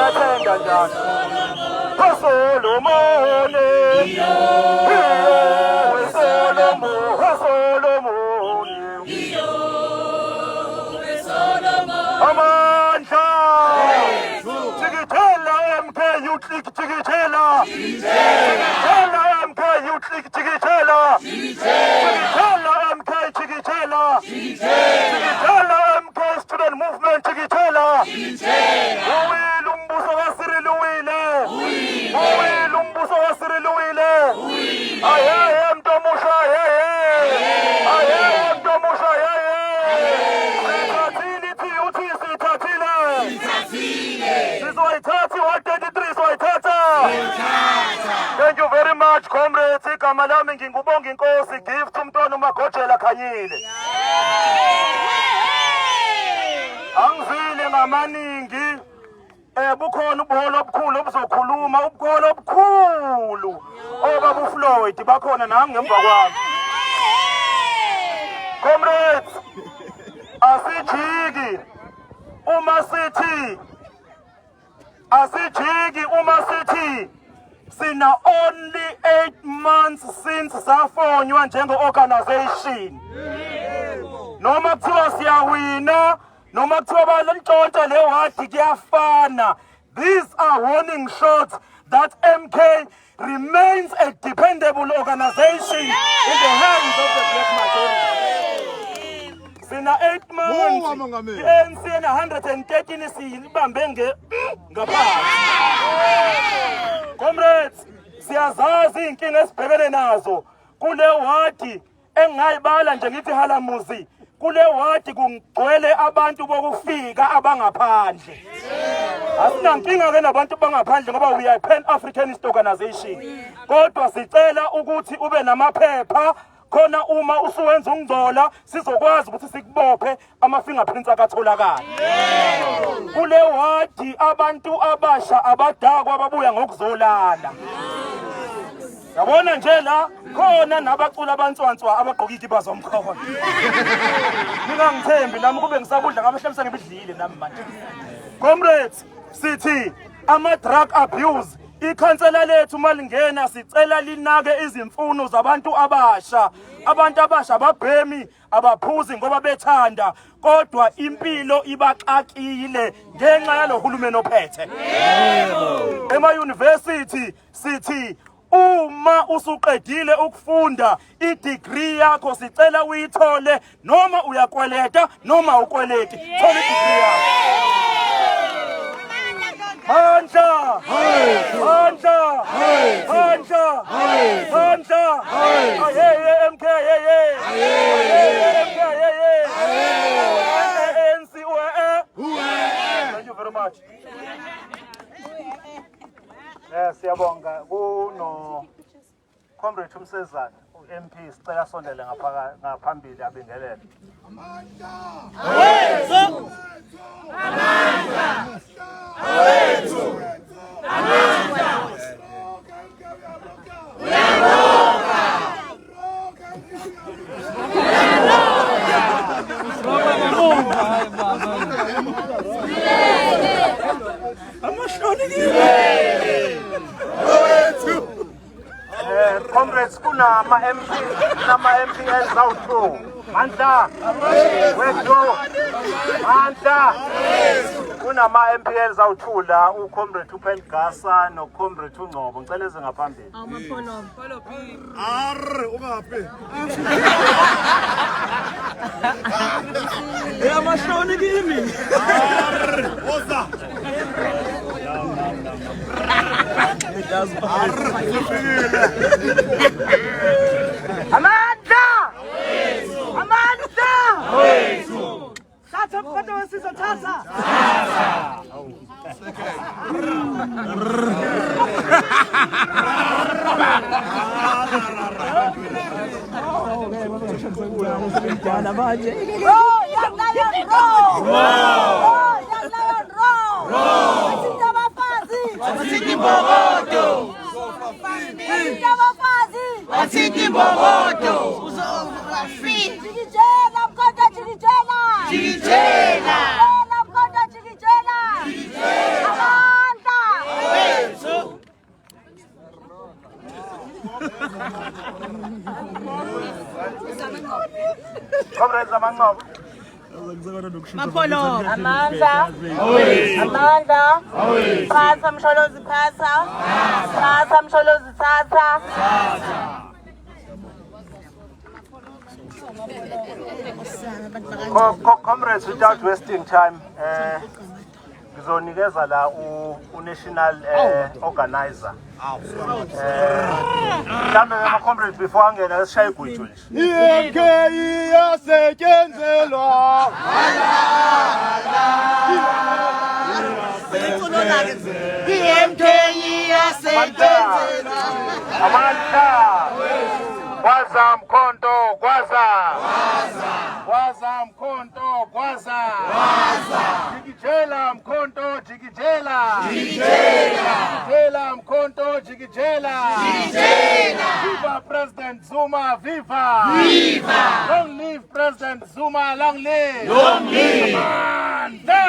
uyathenda njani Solomon amandla tikithela MK you click tikithela tikithela MK you click tikithela tikithela MK tikithela tikithela MK student movement tikithela uwile umbuso kaSiril uwile uwile umbuso kaSiril uwile ayeye mntomusha ayeye mntomusha Thank you very much, comrades. Igama lami ngingubonga inkosi gift umntwana uMagojela Khanyile. Angivile ngamaningi bukhona ubuholo obukhulu obuzokhuluma ubuholo obukhulu obaba uFloyd bakhona nami ngemva kwami. Comrades, asijiki uma sithi sina only 8 months since safonywa njenge-organization. Noma kuthiwa siyawina, noma kuthiwa balantshontsha le wadi kuyafana. These are warning shots that MK remains a dependable organization in the hands of the black majority. Sina 8 months, ANC na 113 siyibambe ngaphansi. Comrades, siyazazi inkinga esibhekene nazo. Kule wadi engayibala nje ngithi Halamuzi. Kule wadi kungcwele abantu bokufika abangaphandle. Asinankinga ke nabantu bangaphandle ngoba we are Pan-Africanist organization. Kodwa sicela ukuthi ube namaphepha khona uma usuwenza ungcola sizokwazi ukuthi sikubophe ama-fingerprints akatholakala. Kule wadi abantu abasha abadakwa ababuya ngokuzolala. Yabona nje la khona nabacula abantswanswa abagqoka izikipa zomkhonto. Ngingangithembi nami kube ngisakudla ngabahlemisa ngibidlile nami manje. Comrades, sithi ama-drug abuse ikhansela lethu malingena sicela linake izimfuno zabantu abasha. Abantu abasha ababhemi abaphuzi ngoba bethanda kodwa impilo ibaxakile ngenxa yalohulumeni ophethe. Ema-university sithi uma usuqedile ukufunda i-degree yakho sicela uyithole noma uyakweleta noma ukweleti thola i-degree yakho. Handla! Handla! Handla! Handla! Ayeye MK ayeye! Ayeye MK ayeye! ANC Thank you very much. Siyabonga kuno Comrade Umsezana MP sicela sondele ngaphambili abingelele. Amandla! Awethu! Amandla! Awethu! Amandla! Uyabonga! Comrades kunama MPL zawuthu Mandla wethu Mandla kunama MPL zawuthula uComrade uPengasa noComrade uNgcobo ngicela eze ngaphambili Follow P ungaphi amahloni kimi oza Amandla! Amandla! Thatha mfana wesizwe thatha! Chikijela! Mapolo. Amandla. Amandla. Phatha Msholozi phatha. Phatha Msholozi thatha. Comrades, without wasting time, ngizonikeza la u-national organizer. Mhlambe ama comrades before angena sishaye igwijo nje. IMK iyasetyenzelwa. PMK iyasetyenzelwa. Amandla. Gwaza mkhonto, gwaza. Gwaza mkhonto, gwaza. Jikijela mkhonto, jikijela. Jikijela mkhonto, jikijela. Viva President Zuma, viva. Long live President Zuma, long live. Long live. Amandla.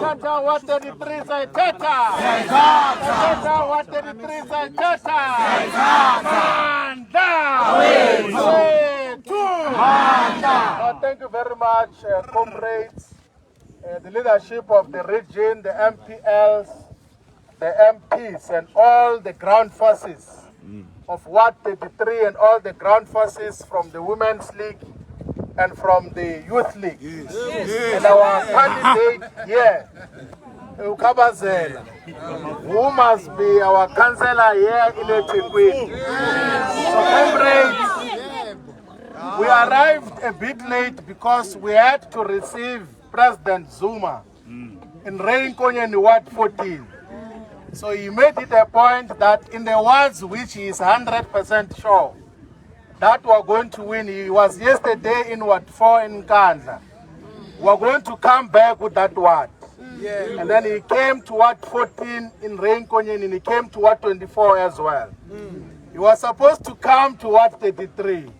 Tata wate di trisa tata. Tata wate di trisa tata. Amandla. Thank you very much, comrades, the leadership of the region, the MPLs, the MPs, and all the ground forces of Ward 33 and all the ground forces from the Women's League and from the Youth League. And our candidate here, Ukabazela, who must be our councillor here in eThekwini. So, comrades, we arrived a bit late because we had to receive President Zuma in Rainkonyeni Ward 14. So he made it a point that in the wards which he is 100% sure that we are going to win, he was yesterday in Ward 4 in Nkandla. We are going to come back with that ward. And then he came to Ward 14 in Rainkonyeni and he came to Ward 24 as well. He was supposed to come to Ward 33.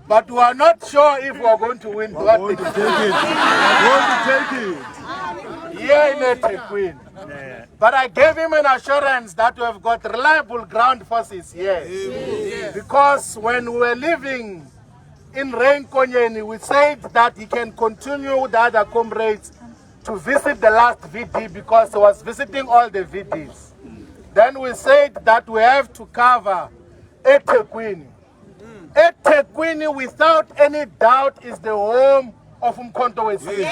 But we are not sure if we are going to win. We are going to take it. Here in eThekwini. But I gave him an assurance that we have got reliable ground forces here. Because when we were living in Rainkonyeni, we said that he can continue with the other comrades to visit the last VD because he was visiting all the VDs. Then we said that we have to cover eThekwini. eThekwini, without any doubt, is the home of Umkhonto Wesizwe.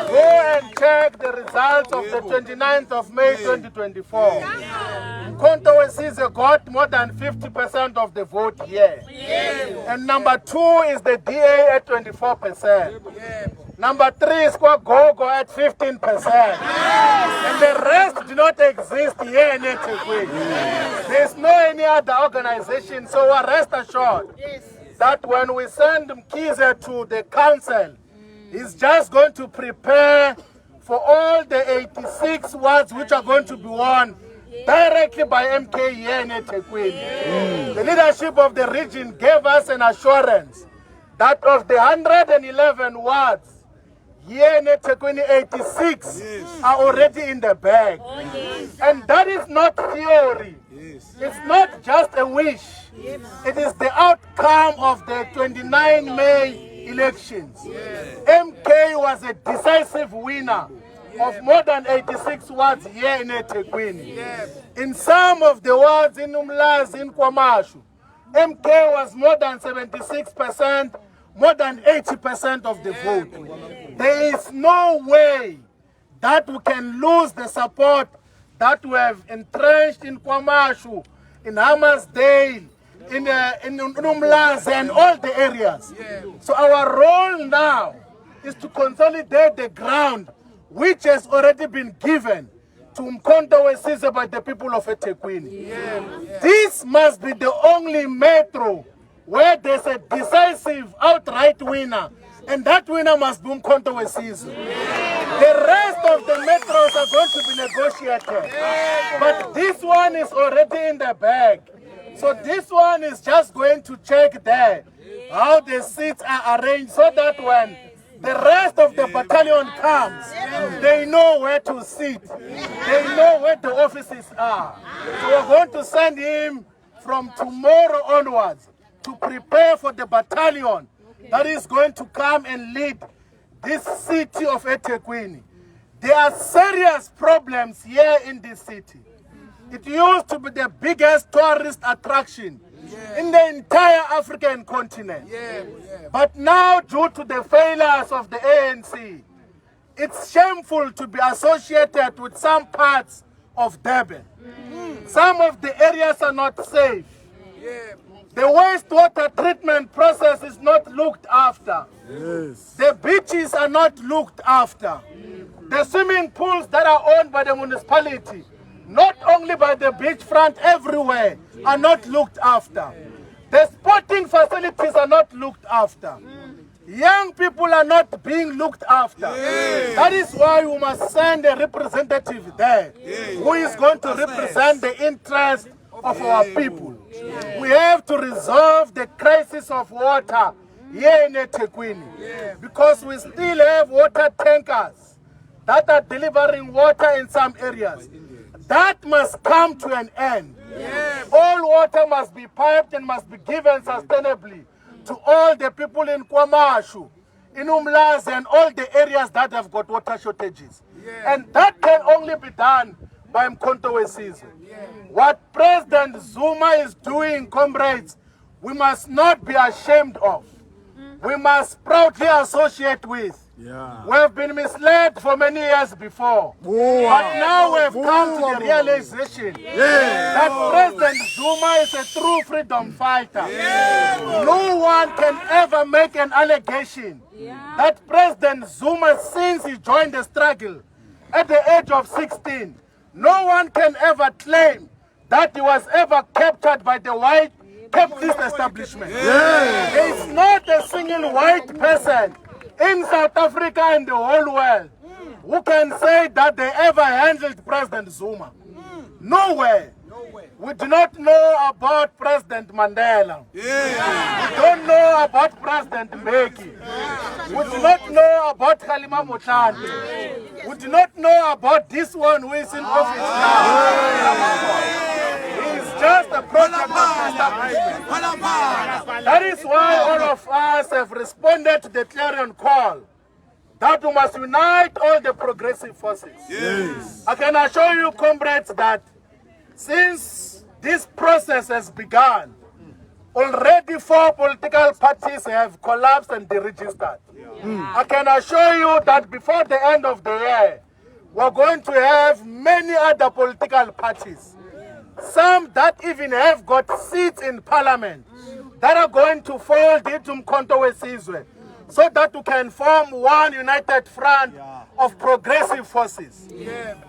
Go and check the results of the 29th of May 2024. Umkhonto Wesizwe got more than 50% of the vote here. And number 2 is the DA at 24%. Number 3 is Kwagogo at 15%. And the rest do not exist here in eThekwini. There's no any other organization, so we're rest assured that when we send Mkhize to the council, he's just going to prepare for all the 86 wards which are going to be won directly by MK here in eThekwini. The leadership of the region gave us an assurance that of the 111 wards, here in eThekwini, 86 are already in the bag. And that is not theory. It's not just a wish. It is the outcome of the 29 May elections. MK was a decisive winner of more than 86 wards here in eThekwini. In some of the wards in Umlazi, in KwaMashu, MK was more than 76%, more than 80% of the vote. There is no way that we can lose the support that we have entrenched in KwaMashu, in Hammarsdale, in Umlazi and all the areas. So our role now is to consolidate the ground which has already been given to Umkhonto Wesizwe by the people of eThekwini. This must be the only metro where there's a decisive outright winner, and that winner must be Umkhonto Wesizwe. The rest of the metros are going to be negotiated, but this one is already in the bag. So this one is just going to check there how the seats are arranged so that when the rest of the battalion comes, they know where to sit. They know where the offices are. So we're going to send him from tomorrow onwards to prepare for the battalion that is going to come and lead this city of eThekwini. There are serious problems here in this city. It used to be the biggest tourist attraction in the entire African continent. But now, due to the failures of the ANC, it's shameful to be associated with some parts of Durban. Some of the areas are not safe. The wastewater treatment process is not looked after. The beaches are not looked after. The swimming pools that are owned by the municipality, not only by the beachfront, everywhere, are not looked after. The sporting facilities are not looked after. Young people are not being looked after. That is why we must send a representative there who is going to represent the interests of our people. We have to resolve the crisis of water here in eThekwini, because we still have water tankers that are delivering water in some areas. That must come to an end. All water must be piped and must be given sustainably to all the people in KwaMashu, in Umlazi, and all the areas that have got water shortages. And that can only be done by Mkhonto weSizwe. What President Zuma is doing, comrades, we must not be ashamed of. We must proudly associate with. We have been misled for many years before. But now we have come to the realization that President Zuma is a true freedom fighter. No one can ever make an allegation that President Zuma, since he joined the struggle at the age of 16, no one can ever claim that he was ever captured by the white capitalist establishment. There is not a single white person in South Africa and the whole world who can say that they ever handled President Zuma. Nowhere. We do not know about President Mandela. We don't know about President Mbeki. We do not know about Kgalema Motlanthe. We do not know about this one who is in office now. He is just a project of the establishment. That is why all of us have responded to the clarion call that we must unite all the progressive forces. I can assure you, comrades, that since this process has begun, already 4 political parties have collapsed and deregistered. I can assure you that before the end of the year, we're going to have many other political parties, some that even have got seats in parliament, that are going to fold into Mkhonto weSizwe, so that we can form one united front of progressive forces.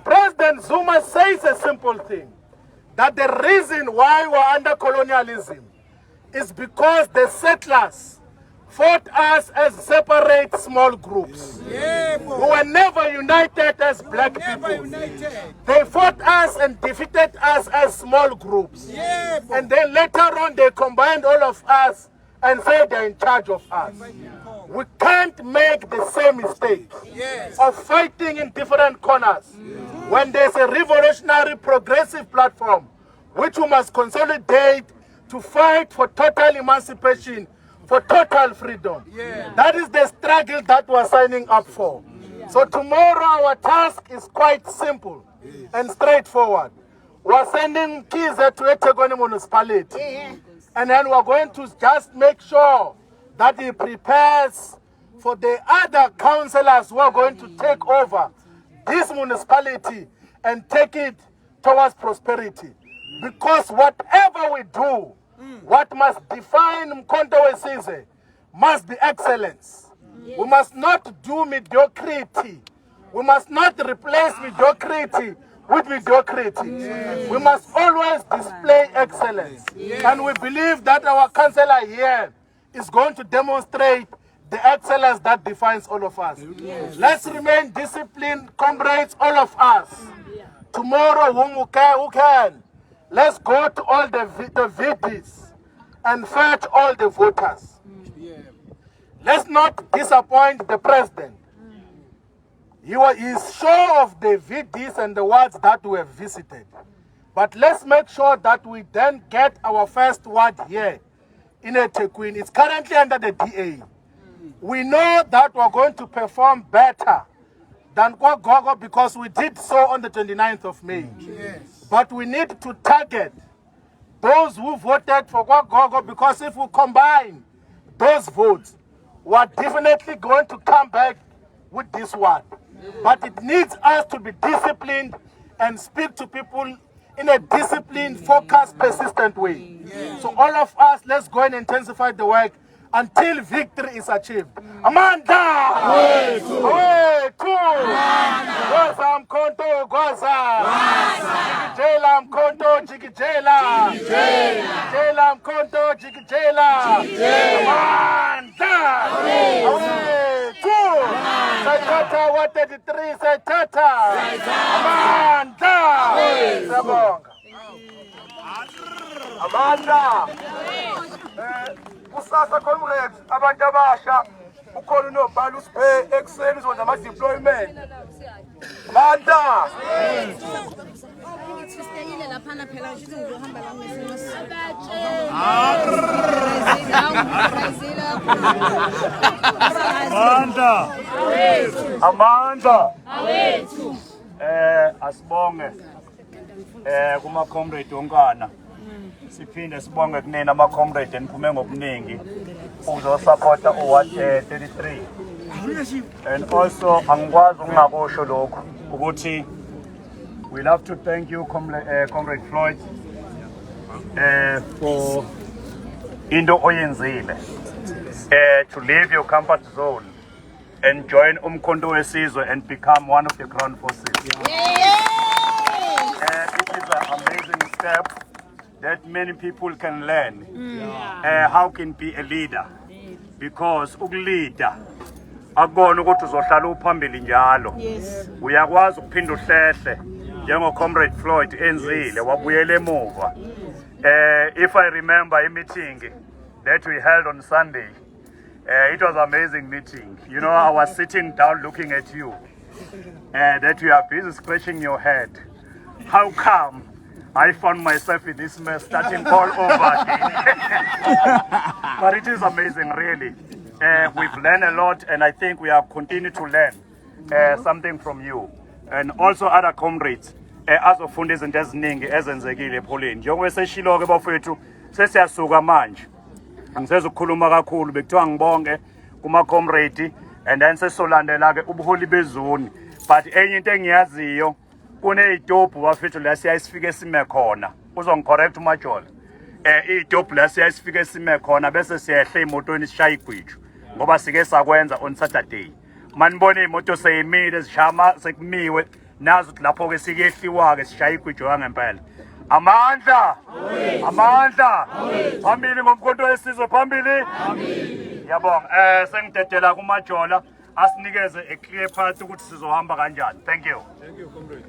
President Zuma says a simple thing, that the reason why we're under colonialism is because the settlers fought us as separate small groups. We were never united as black people. They fought us and defeated us as small groups. And then later on they combined all of us and said they're in charge of us. We can't make the same mistake of fighting in different corners when there's a revolutionary progressive platform which we must consolidate to fight for total emancipation, for total freedom. That is the struggle that we're signing up for. So tomorrow our task is quite simple and straightforward. We're sending Kiza to eThekwini municipality, and then we're going to just make sure that he prepares for the other councillors who are going to take over this municipality and take it towards prosperity. Because whatever we do, what must define Mkhonto weSizwe must be excellence. We must not do mediocrity. We must not replace mediocrity with mediocrity. We must always display excellence. And we believe that our councillor here is going to demonstrate the excellence that defines all of us. Let's remain disciplined, comrades, all of us. Tomorrow, who can, let's go to all the VDs and fetch all the voters. Let's not disappoint the president. He is sure of the VDs and the wards that we have visited. But let's make sure that we then get our first ward here in eThekwini. It's currently under the DA. we know that we're going to perform better than KwaGogo because we did so on the 29th of May. Yes. But we need to target those who voted for KwaGogo, because if we combine those votes, we're definitely going to come back with this one. But it needs us to be disciplined and speak to people in a disciplined, focused, persistent way. Yes. So all of us, let's go and intensify the work until victory is achieved. Amanda! Gwaza mkonto, gwaza! Jikijela mkonto, jikijela! Jikijela mkonto, jikijela! Amanda! Say tata, 133, say tata! Amanda! Sabonga! Amanda! Kusasa comrades, abantu abasha ukhona unobhala usiphe ekuseni uzona ama deployment. Manda. Sisiteyile laphana phela ngithi ngizohamba la ngesimo Amanda. Asibonge kuma comrade onkana. Siphinde sibonge kunena ama comrade eniphume ngobuningi uzosupporta uward 33. And also angikwazi ukungabosho lokho ukuthi we love to thank you Comrade Floyd for into oyenzile to leave your comfort zone and join Umkhonto Wesizwe and become one of the ground forces. It is an amazing step that many people can learn how can be a leader, because ukuleader akubona ukuthi uzohlala uphambili njalo. Uyakwazi ukuphinda uhlehle njengo Comrade Floyd enzile wabuyela emuva. If I remember a meeting that we held on Sunday, it was an amazing meeting. You know, I was sitting down looking at you, that you are busy scratching your head. How come I found myself in this mess starting all over again? But it is amazing, really. We've learned a lot, and I think we have continued to learn something from you. And also other comrades, azofunda izinto eziningi ezenzekile ePoleni. Njengoba seshilo ke bafethu, sesiyasuka manje. Angisezokhuluma kakhulu, bekuthiwa ngibonge kuma comrade, and then sesolandela ke ubuholi bezoni. But enye into engiyaziyo, kuneyitobhu bafethu la siyayisifike sime khona. Uzongicorrect uMajola. Itobhu la siyayisifike sime khona bese siyehle emotweni sishaya igwiju. Ngoba sike sakwenza on Saturday. Manibona imoto seyimile zishama sekumiwe nazo lapho ke sikehliwa ke sishaya igwiju ngempela. Amandla! Amandla! Phambili ngomkhonto wesizwe phambili. Yabonga. Sengidedela kuMajola asinikeze a clear path ukuthi sizohamba kanjani. Thank you. Thank you, comrade.